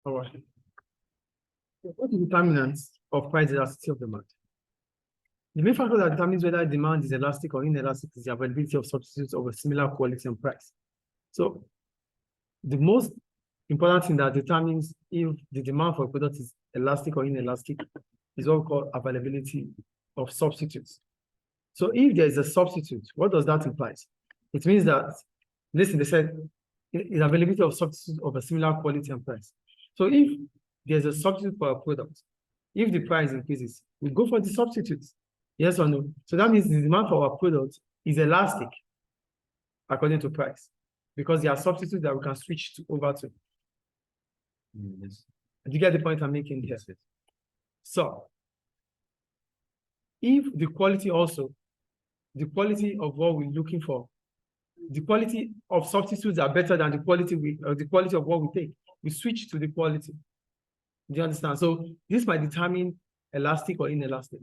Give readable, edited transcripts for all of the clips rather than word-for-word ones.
All right. What is the determinants of price elasticity of demand? The main factor that determines whether demand is elastic or inelastic is the availability of substitutes of a similar quality and price. So the most important thing that determines if the demand for a product is elastic or inelastic is what we call availability of substitutes. So if there is a substitute, what does that imply? It means that, listen, they said is availability of substitutes of a similar quality and price. So if there's a substitute for a product, if the price increases, we go for the substitutes. Yes or no? So that means the demand for our product is elastic according to price, because there are substitutes that we can switch over to. Yes. Do you get the point I'm making here? Yes. So if the quality also, the quality of what we're looking for, the quality of substitutes are better than the quality of what we take, we switch to the quality. Do you understand? So this might determine elastic or inelastic.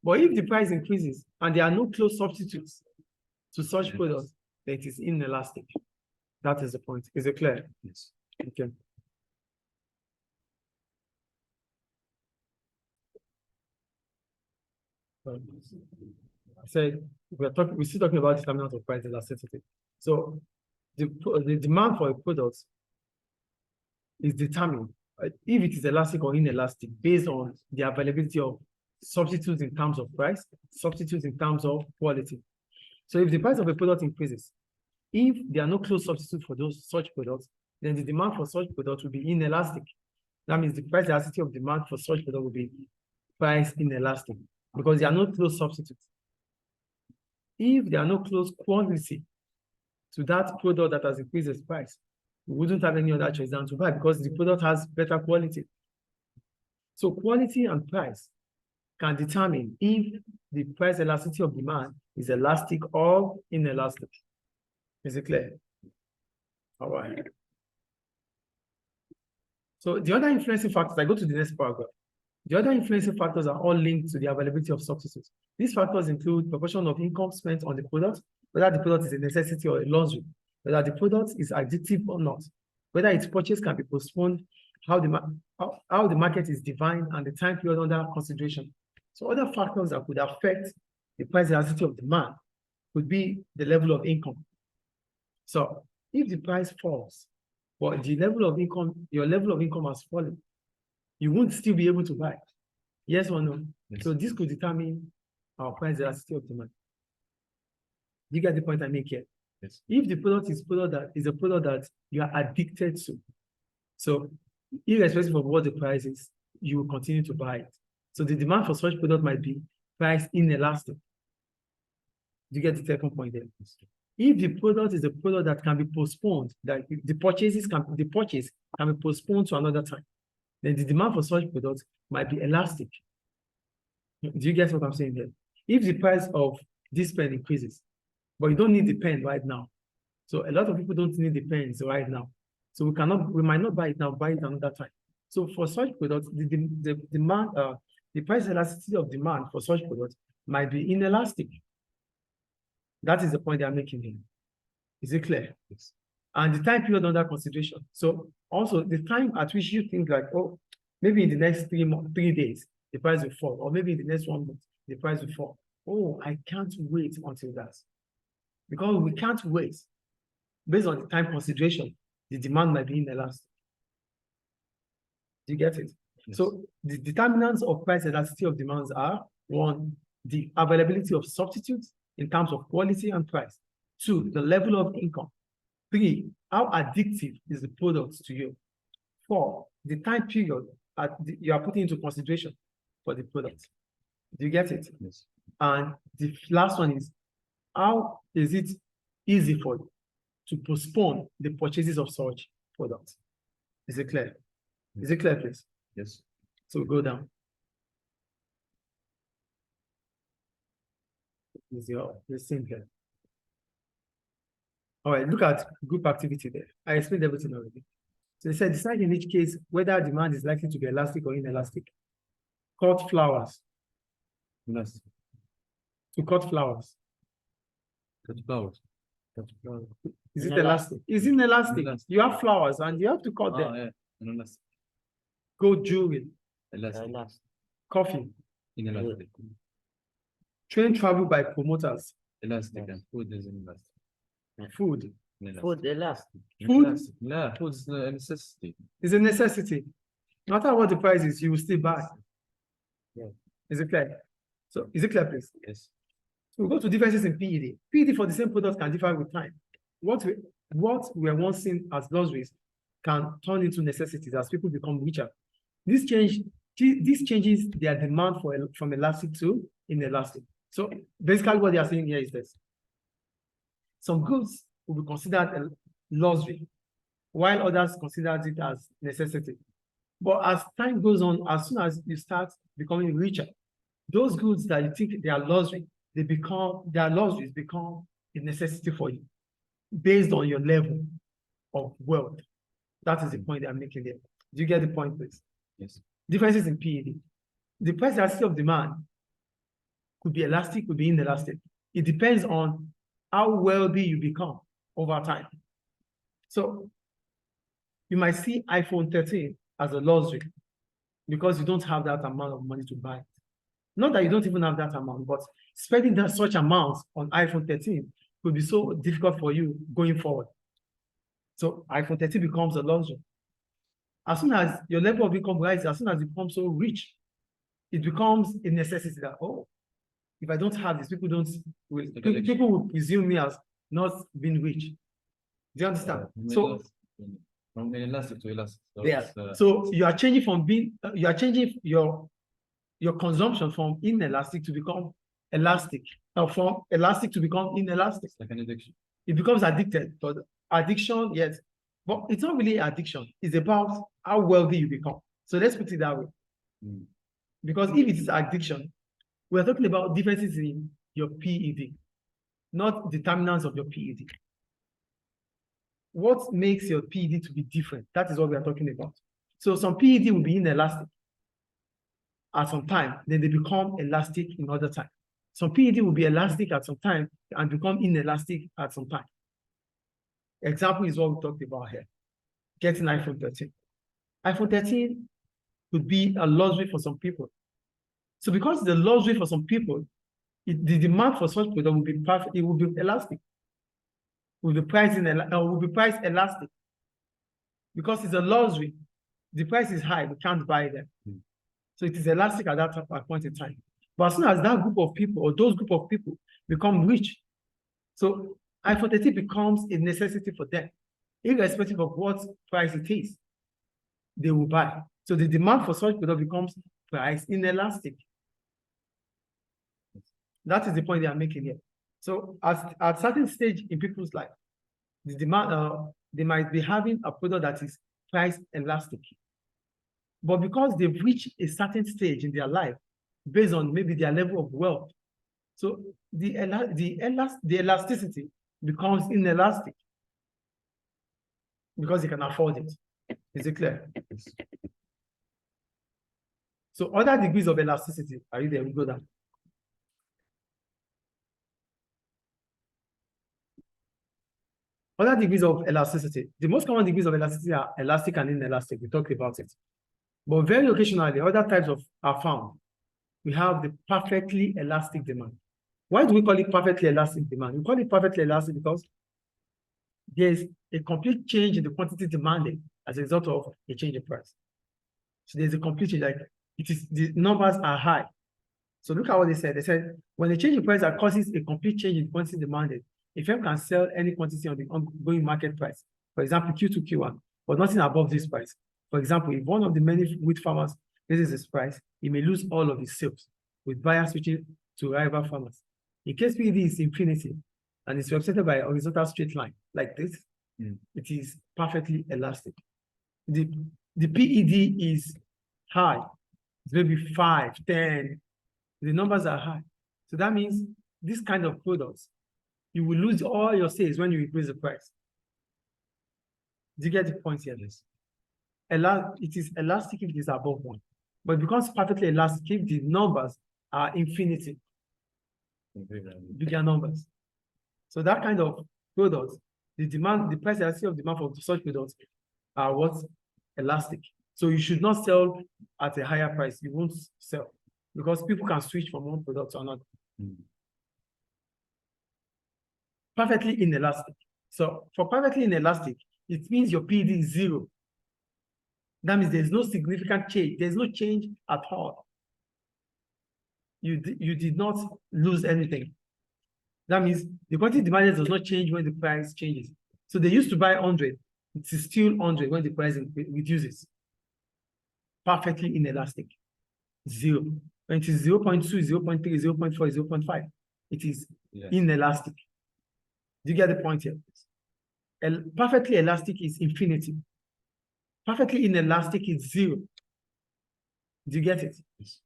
But if the price increases and there are no close substitutes to such products, then it is inelastic. That is the point. Is it clear? Yes. Okay. I said we're still talking about determinants of price elasticity. So the demand for a product is determined if it is elastic or inelastic based on the availability of substitutes in terms of price, substitutes in terms of quality. So if the price of a product increases, if there are no close substitutes for such products, then the demand for such products will be inelastic. That means the price elasticity of demand for such product will be price inelastic because there are no close substitutes. If there are no close quantity to that product that has increased its price, we wouldn't have any other choice than to buy because the product has better quality. So quality and price can determine if the price elasticity of demand is elastic or inelastic. Is it clear? All right. So the other influencing factors, I go to the next paragraph. The other influencing factors are all linked to the availability of substitutes. These factors include proportion of income spent on the product, whether the product is a necessity or a luxury, whether the product is addictive or not, whether its purchase can be postponed, how the market is defined, and the time period under consideration. So other factors that could affect the price elasticity of demand could be the level of income. So if the price falls, but the level of income, your level of income has fallen, you won't still be able to buy. Yes or no? Yes. So this could determine our price elasticity of demand. You get the point I make here? Yes. If the product is a product that you are addicted to, so irrespective of what the price is, you will continue to buy it. So the demand for such product might be price inelastic. Do you get the second point there? Yes. If the product is a product that can be postponed, that the purchase can be postponed to another time, then the demand for such products might be elastic. Do you get what I'm saying here? If the price of this pen increases, but you don't need the pen right now. So a lot of people don't need the pens right now. So we might not buy it now, buy it another time. So for such products, the price elasticity of demand for such products might be inelastic. That is the point they are making here. Is it clear? Yes. And the time period under consideration. So also the time at which you think like, oh, maybe in the next 3 days, the price will fall, or maybe in the next 1 month, the price will fall. Oh, I can't wait until that. Because we can't wait. Based on the time consideration, the demand might be inelastic. Do you get it? Yes. So the determinants of price elasticity of demands are: 1, the availability of substitutes in terms of quality and price. 2, the level of income. 3, how addictive is the product to you. 4, the time period you are putting into consideration for the product. Do you get it? Yes. And the last one is, how is it easy for you to postpone the purchases of such products? Is it clear? Is it clear, please? Yes. So we go down. Is your thing here? All right, look at group activity there. I explained everything already. So they said decide in each case whether demand is likely to be elastic or inelastic. Cut flowers. Yes. To cut flowers. Cut flowers. Cut flowers. Is it elastic? Is it inelastic? Inelastic. You have flowers and you have to cut them. Yeah. Inelastic. Gold jewelry, Elastic. coffee, Inelastic. train travel by promoters, Elastic and food is inelastic. food. Inelastic. Food elastic. Food Elastic. Yeah, food is a necessity. is a necessity. No matter what the price is, you will still buy. Yeah. Is it clear? So is it clear, please? Yes. So we go to differences in PED. PED for the same product can differ with time. What we were once seen as luxuries can turn into necessities as people become richer. This changes their demand from elastic to inelastic. So basically what they are saying here is this. Some goods will be considered a luxury, while others consider it as necessity. But as time goes on, as soon as you start becoming richer, those goods that you think they are luxury, their luxuries become a necessity for you based on your level of wealth. That is the point they are making there. Do you get the point, please? Yes. Differences in PED. The price elasticity of demand could be elastic, could be inelastic. It depends on how wealthy you become over time. So you might see iPhone 13 as a luxury because you don't have that amount of money to buy it. Not that you don't even have that amount, but spending such amount on iPhone 13 could be so difficult for you going forward. So iPhone 13 becomes a luxury. As soon as your level of income rises, as soon as you become so rich, it becomes a necessity that, oh, if I don't have this, people will presume me as not being rich. Do you understand? So from inelastic to elastic. So yeah. So you are changing from your consumption from inelastic to become elastic, or from elastic to become inelastic. It's like an addiction. It becomes addicted. So addiction, yes, but it's not really addiction. It's about how wealthy you become. So let's put it that way. Because if it is addiction, we're talking about differences in your PED, not determinants of your PED. What makes your PED to be different? That is what we are talking about. So some PED will be inelastic at some time, then they become elastic in other time. Some PED will be elastic at some time and become inelastic at some time. Example is what we talked about here. Getting iPhone 13. iPhone 13 could be a luxury for some people. So because it's a luxury for some people, the demand for such product will be perfect. It will be elastic. Will be priced elastic. Because it's a luxury, the price is high. We can't buy them. So it is elastic at that point in time. But as soon as that group of people or those group of people become rich, so iPhone 13 becomes a necessity for them, irrespective of what price it is, they will buy. So the demand for such product becomes price inelastic. That is the point they are making here. So at a certain stage in people's life, the demand, they might be having a product that is price elastic. But because they've reached a certain stage in their life, based on maybe their level of wealth, so the elasticity becomes inelastic because they can afford it. Is it clear? So other degrees of elasticity, are you there? We go down. Other degrees of elasticity. The most common degrees of elasticity are elastic and inelastic. We talked about it. But very occasionally, other types are found. We have the perfectly elastic demand. Why do we call it perfectly elastic demand? We call it perfectly elastic because there's a complete change in the quantity demanded as a result of a change in price. So there's a complete change, like the numbers are high. So look at what they said. They said when a change in price that causes a complete change in quantity demanded, a firm can sell any quantity on the ongoing market price. For example, Q2, Q1, but nothing above this price. For example, if one of the many wheat farmers raises his price, he may lose all of his sales, with buyers switching to rival farmers. In case PED is infinity and it's represented by a horizontal straight line like this, it is perfectly elastic. The PED is high. It's maybe 5, 10. The numbers are high. So that means this kind of products, you will lose all your sales when you increase the price. Do you get the point here? Yes. It is elastic if it is above 1, but it becomes perfectly elastic if the numbers are infinity, bigger numbers. So that kind of products, the price elasticity of demand for such products are what? Elastic. So you should not sell at a higher price. You won't sell because people can switch from one product to another. Perfectly inelastic. So for perfectly inelastic, it means your PED is 0. That means there's no significant change. There's no change at all. You did not lose anything. That means the quantity demanded does not change when the price changes. So they used to buy 100. It is still 100 when the price reduces. Perfectly inelastic. 0. When it is 0 0.2, 0 0.3, 0 0.4, 0 0.5, it is inelastic. Do you get the point here? Perfectly elastic is infinity. Perfectly inelastic is 0. Do you get it? Yes.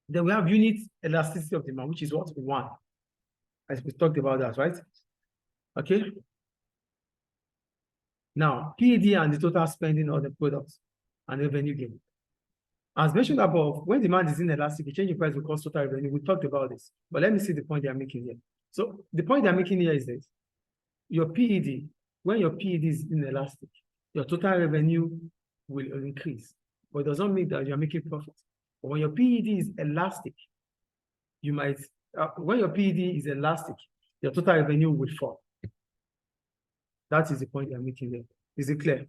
Then we have unit elasticity of demand, which is what? 1. As we talked about that, right? Okay. Now, PED and the total spending of the products and revenue gain. As mentioned above, when demand is inelastic, the change in price will cause total revenue. We talked about this, but let me see the point they are making here. So the point they are making here is this: your PED, when your PED is inelastic, your total revenue will increase, but it does not mean that you are making profit. But when your PED is elastic, you might, when your PED is elastic, your total revenue will fall. That is the point they are making there. Is it clear?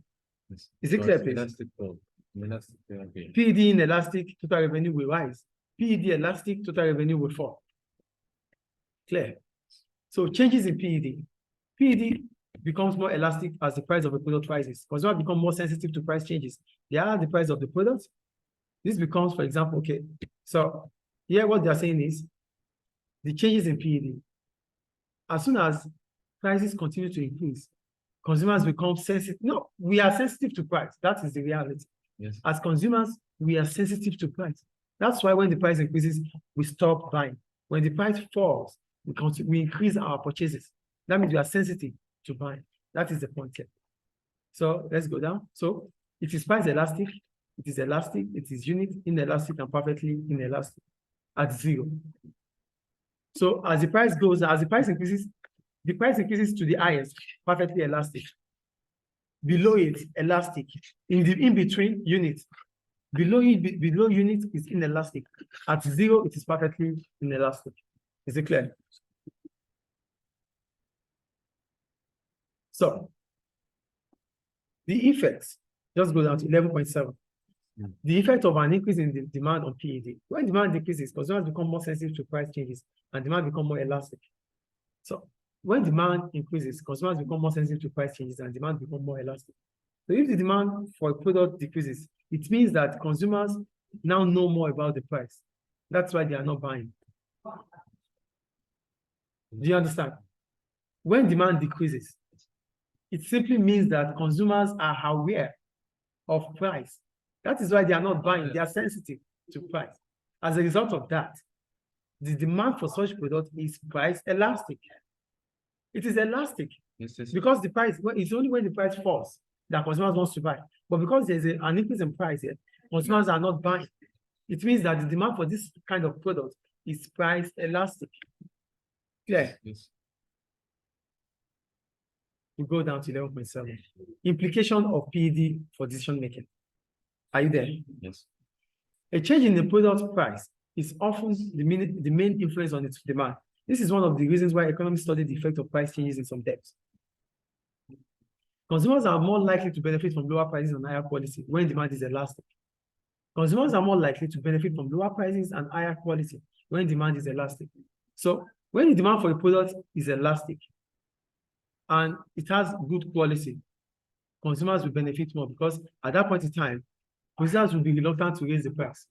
Yes. Is it clear, please? Elastic growth. Elastic, okay. PED inelastic, total revenue will rise. PED elastic, total revenue will fall. Clear? So changes in PED. PED becomes more elastic as the price of a product rises. Consumers become more sensitive to price changes. They are the price of the product. This becomes, for example, okay. So here what they are saying is the changes in PED. As soon as prices continue to increase, consumers become sensitive. No, we are sensitive to price. That is the reality. Yes. As consumers, we are sensitive to price. That's why when the price increases, we stop buying. When the price falls, we increase our purchases. That means we are sensitive to buying. That is the point here. So let's go down. So it is price elastic, it is elastic, it is unit inelastic and perfectly inelastic at 0. So as the price goes, as the price increases to the highest, perfectly elastic. Below it, elastic. In between, unit. Below unit is inelastic. At 0, it is perfectly inelastic. Is it clear? So the effects, just go down to 11.7. The effect of an increase in the demand on PED. When demand decreases, consumers become more sensitive to price changes and demand become more elastic. So when demand increases, consumers become more sensitive to price changes and demand become more elastic. So if the demand for a product decreases, it means that consumers now know more about the price. That's why they are not buying. Do you understand? When demand decreases, it simply means that consumers are aware of price. That is why they are not buying. They are sensitive to price. As a result of that, the demand for such product is price elastic. It is elastic. Yes, yes. Because the price, it's only when the price falls that consumers want to buy. But because there's an increase in price here, consumers are not buying. It means that the demand for this kind of product is price elastic. Clear? Yes. We go down to 11.7. Implication of PED for decision making. Are you there? Yes. A change in the product price is often the main influence on its demand. This is one of the reasons why economists study the effect of price changes in some depth. Consumers are more likely to benefit from lower prices and higher quality when demand is elastic. Consumers are more likely to benefit from lower prices and higher quality when demand is elastic. So when the demand for a product is elastic and it has good quality, consumers will benefit more because at that point in time, consumers will be reluctant to raise the price.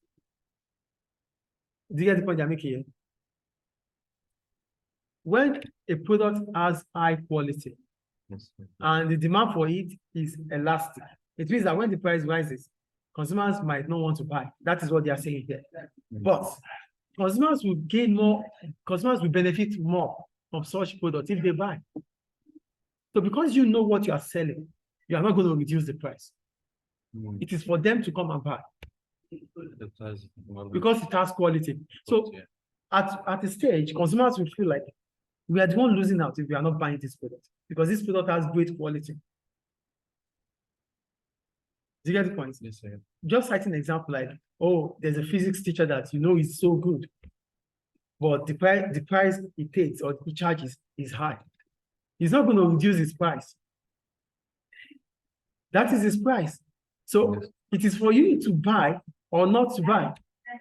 Do you get the point I'm making here? When a product has high quality Yes. and the demand for it is elastic, it means that when the price rises, consumers might not want to buy. That is what they are saying here. But consumers will gain more, consumers will benefit more from such products if they buy. So because you know what you are selling, you are not going to reduce the price. It is for them to come and buy because it has quality. So at a stage, consumers will feel like we are the one losing out if we are not buying this product because this product has great quality. Do you get the point? Yes, sir. Just citing an example like, oh, there's a physics teacher that you know is so good, but the price he takes or he charges is high. He's not going to reduce his price. That is his price. So Yes. it is for you to buy or not to buy.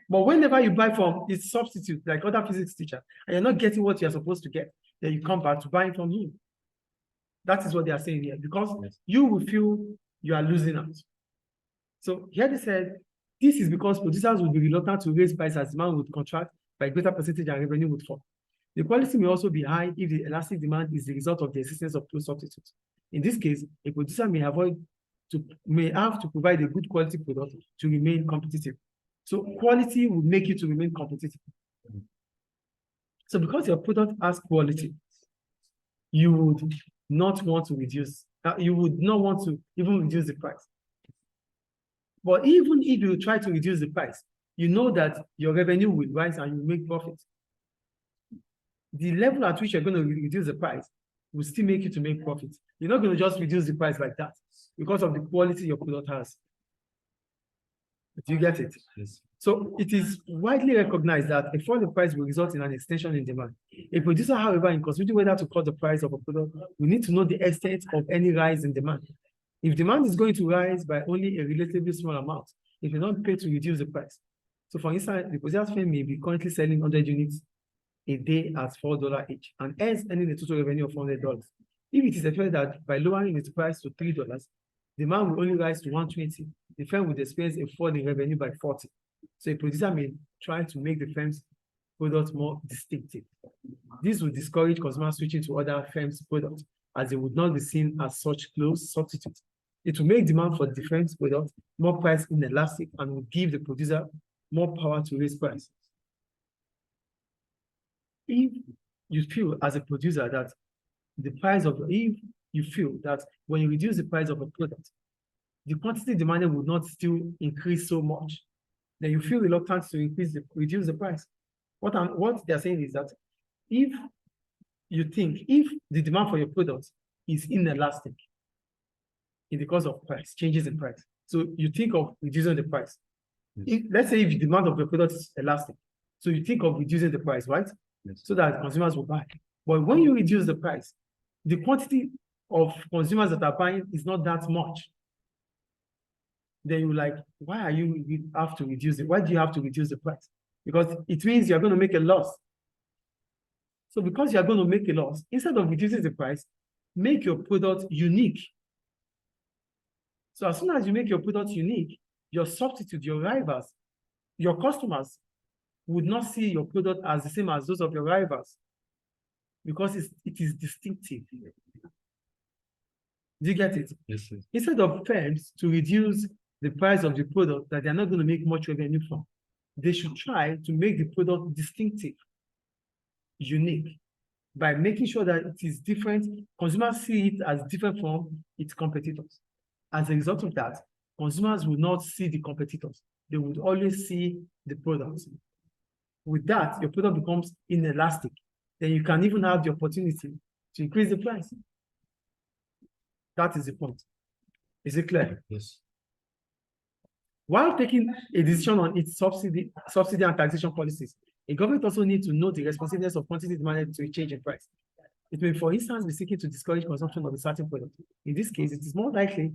But whenever you buy from his substitute, like other physics teacher, and you're not getting what you're supposed to get, then you come back to buying from him. That is what they are saying here, because Yes. you will feel you are losing out. So here they said, this is because producers will be reluctant to raise prices as demand would contract by a greater percentage and revenue would fall. The quality may also be high if the elastic demand is the result of the existence of close substitutes. In this case, a producer may have to provide a good quality product to remain competitive. So quality would make you to remain competitive. So because your product has quality, you would not want to reduce, you would not want to even reduce the price. But even if you try to reduce the price, you know that your revenue will rise and you make profit. The level at which you're going to reduce the price will still make you to make profit. You're not going to just reduce the price like that because of the quality your product has. Do you get it? Yes. So it is widely recognized that a fall in price will result in an extension in demand. A producer, however, in considering whether to cut the price of a product, will need to know the extent of any rise in demand. If demand is going to rise by only a relatively small amount, it will not pay to reduce the price. So for instance, the producer's firm may be currently selling 100 units a day at $4 each and hence earning a total revenue of $400. If it is expected that by lowering its price to $3, demand will only rise to 120, the firm would experience a fall in revenue by 40. So a producer may try to make the firm's product more distinctive. This will discourage consumers switching to other firms' products as they would not be seen as such close substitutes. It will make demand for the firm's product more price inelastic and will give the producer more power to raise prices. If you feel as a producer that if you feel that when you reduce the price of a product, the quantity demanded will not still increase so much, then you feel reluctant to reduce the price. What they're saying is that if the demand for your product is inelastic because of price, changes in price, so you think of reducing the price. Yes. Let's say if the demand of your product is elastic, so you think of reducing the price, right? Yes. So that consumers will buy. But when you reduce the price, the quantity of consumers that are buying is not that much. Then you're like, why do you have to reduce it? Why do you have to reduce the price? Because it means you're going to make a loss. So because you're going to make a loss, instead of reducing the price, make your product unique. So as soon as you make your product unique, your substitute, your rivals, your customers would not see your product as the same as those of your rivals because it is distinctive. Do you get it? Yes, sir. Instead of firms to reduce the price of the product that they're not going to make much revenue from, they should try to make the product distinctive, unique, by making sure that it is different. Consumers see it as different from its competitors. As a result of that, consumers will not see the competitors. They would always see the products. With that, your product becomes inelastic. Then you can even have the opportunity to increase the price. That is the point. Is it clear? Yes. While taking a decision on its subsidy and taxation policies, a government also needs to know the responsiveness of quantity demanded to a change in price. It may, for instance, be seeking to discourage consumption of a certain product. In this case, it is more likely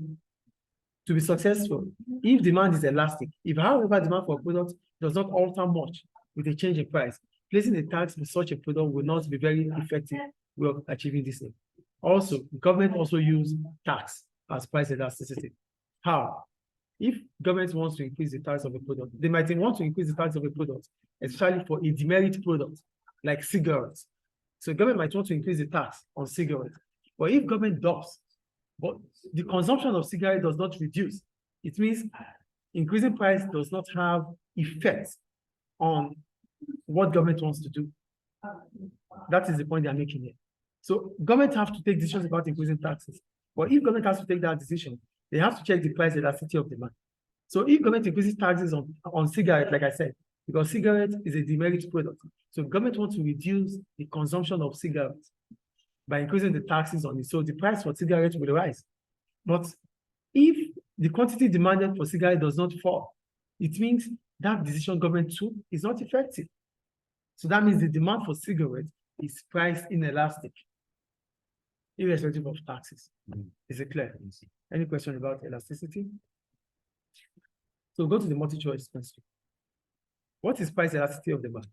to be successful if demand is elastic. If, however, demand for a product does not alter much with a change in price, placing a tax on such a product will not be very effective way of achieving this aim. Also, the government also use tax as price elasticity. How? If government wants to increase the tax of a product, they might want to increase the tax of a product, especially for a demerit product like cigarettes. So government might want to increase the tax on cigarettes. But if government does, but the consumption of cigarettes does not reduce, it means increasing price does not have effect on what government wants to do. That is the point they are making here. So government have to take decisions about increasing taxes. But if government has to take that decision, they have to check the price elasticity of demand. So if government increases taxes on cigarettes, like I said, because cigarette is a demerit product, so government wants to reduce the consumption of cigarettes by increasing the taxes on it. So the price for cigarettes will rise. But if the quantity demanded for cigarette does not fall. It means that decision government took is not effective. So that means the demand for cigarettes is price inelastic, irrespective of taxes. Is it clear? Any question about elasticity? So go to the multi-choice question. What is price elasticity of demand?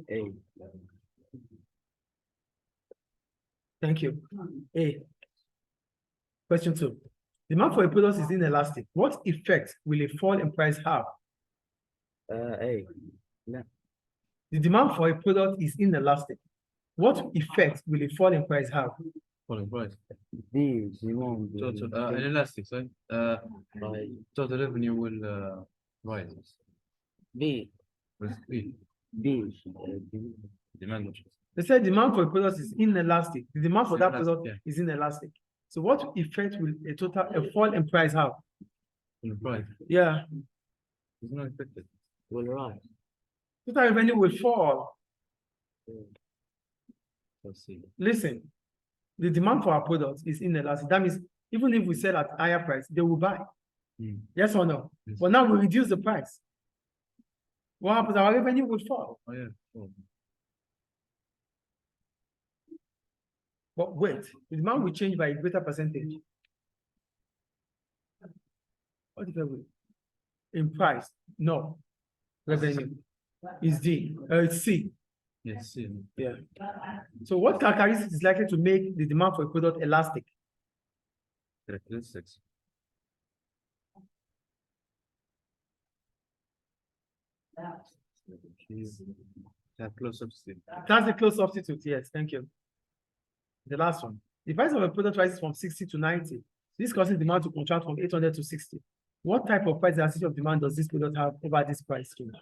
A. Thank you. A. Question 2. Demand for a product is inelastic. What effect will a fall in price have? A. The demand for a product is inelastic. What effect will a fall in price have? Falling price. B. Total, inelastic, sorry. Total revenue will rise. B. With B. B. Demand. They said demand for a product is inelastic. The demand for that Inelastic, product yeah. is inelastic. So what effect will a fall in price have? In price. Yeah, It's not affected. Will rise. total revenue will fall. Let's see. Listen, the demand for our products is inelastic. That means even if we sell at higher price, they will buy. Yes or no? Yes. But now we reduce the price. What happens? Our revenue will fall. Oh, yeah. Oh. But wait, the demand will change by a greater percentage. What if we in price? No. Revenue is D. It's C. Yes, see. Yeah. So what characteristics is likely to make the demand for a product elastic? Characteristics. Have close substitute. That's the close substitute. Yes, thank you. The last one. The price of a product rises from 60 to 90. This causes demand to contract from 800 to 60. What type of price elasticity of demand does this product have over this price range?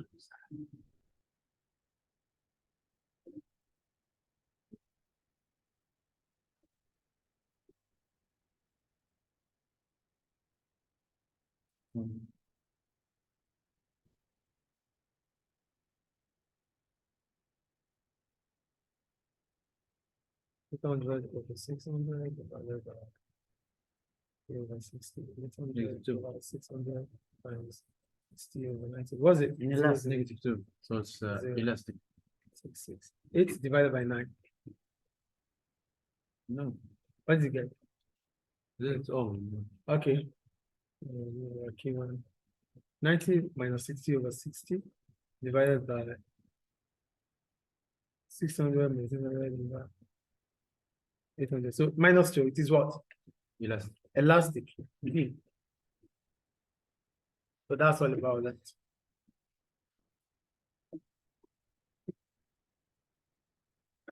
Eight hundred over 600 divided by over 60. 800 over 600 times 60 over 90. Was it? It's -2. So it's elastic. 6. 8 divided by 9. No. What did you get? It's all. Okay. Okay, 90 minus 60 over 60 divided by 600 minus 800 800. So minus 2, it is what? Elastic. Elastic. So that's all about that.